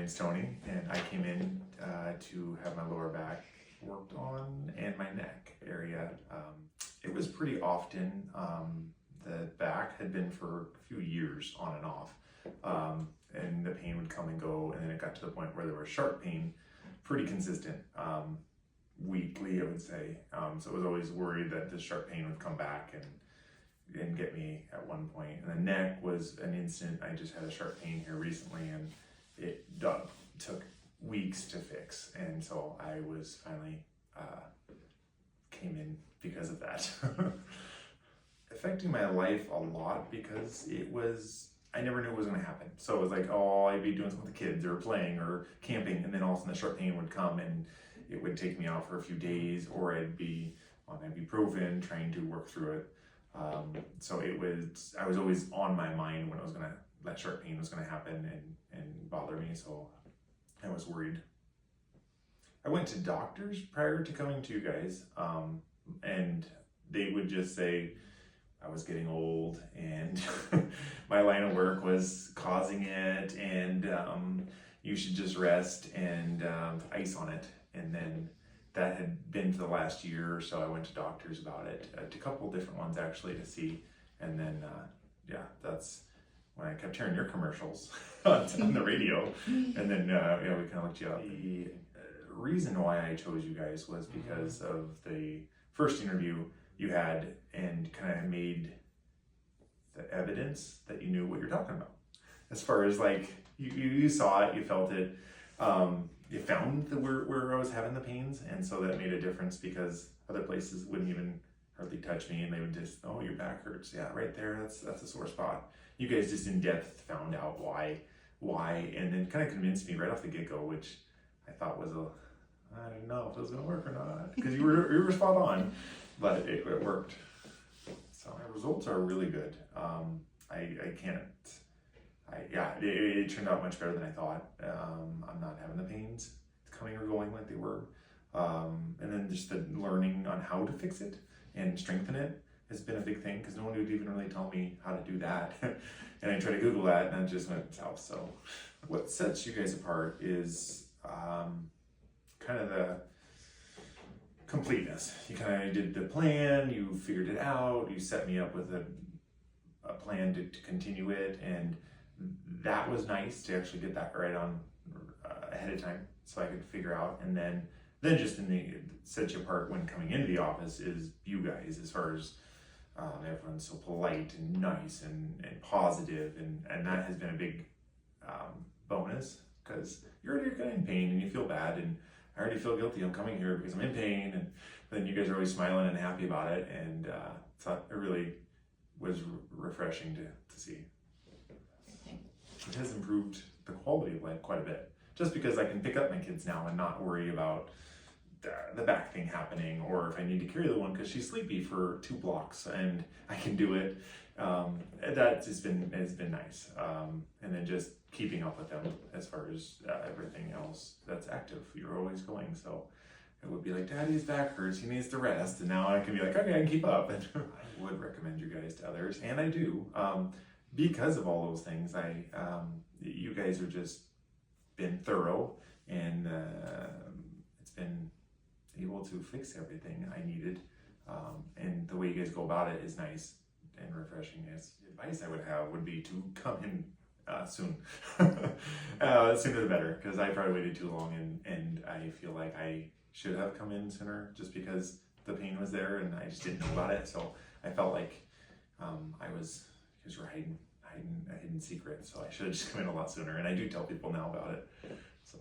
name's Tony, and I came in to have my lower back worked on and my neck area. It was pretty often. The back had been for a few years on and off, and the pain would come and go, and then it got to the point where there was sharp pain, pretty consistent, weekly I would say. So I was always worried that the sharp pain would come back and get me at one point. And the neck was an instant. I just had a sharp pain here recently, and it took weeks to fix. And so I was finally came in because of that. Affecting my life a lot because I never knew it was going to happen. So it was like, oh, I'd be doing something with the kids or playing or camping, and then all of a sudden the sharp pain would come and it would take me out for a few days, or I'd be on ibuprofen trying to work through it. So I was always on my mind when that sharp pain was going to happen and bother me. So I was worried. I went to doctors prior to coming to you guys, and they would just say I was getting old and my line of work was causing it, and you should just rest and ice on it. And then that had been for the last year or so. I went to doctors about it, a couple different ones actually to see. And then, that's when I kept hearing your commercials on the radio. And then, we kind of looked you up. The reason why I chose you guys was because of the first interview you had, and kind of made the evidence that you knew what you're talking about. As far as like, you saw it, you felt it, you found where I was having the pains, and so that made a difference because other places wouldn't even hardly touch me, and they would just, oh, your back hurts. Yeah, right there, that's a sore spot. You guys just in depth found out why, and then kind of convinced me right off the get-go, which I thought was I didn't know if it was gonna work or not, because you were spot on, but it worked. So my results are really good. It turned out much better than I thought. I'm not having the pains coming or going like they were. And then just the learning on how to fix it and strengthen it has been a big thing, because no one would even really tell me how to do that. And I tried to Google that, and it just went south. So what sets you guys apart is kind of the completeness. You kind of did the plan, you figured it out, you set me up with a plan to continue it, and that was nice to actually get that right on ahead of time so I could figure out. And then just set you apart when coming into the office is you guys, as far as everyone's so polite and nice and positive, and that has been a big bonus, because you're already kind of in pain and you feel bad, and I already feel guilty. I'm coming here because I'm in pain, and then you guys are always smiling and happy about it, and so it really was refreshing to see. It has improved the quality of life quite a bit, just because I can pick up my kids now and not worry about the back thing happening, or if I need to carry the one because she's sleepy for 2 blocks and I can do it. That has been nice. And then just keeping up with them as far as everything else that's active. You're always going, so it would be like, Daddy's back hurts, he needs to rest, and now I can be like, okay, I can keep up. And I would recommend you guys to others, and I do, because of all those things. You guys have just been thorough, and it's been able to fix everything I needed, and the way you guys go about it is nice and refreshing. Advice I would have would be to come in soon. Sooner the better, because I probably waited too long, and I feel like I should have come in sooner, just because the pain was there and I just didn't know about it. So I felt like because we're hiding a hidden secret, so I should have just come in a lot sooner, and I do tell people now about it. So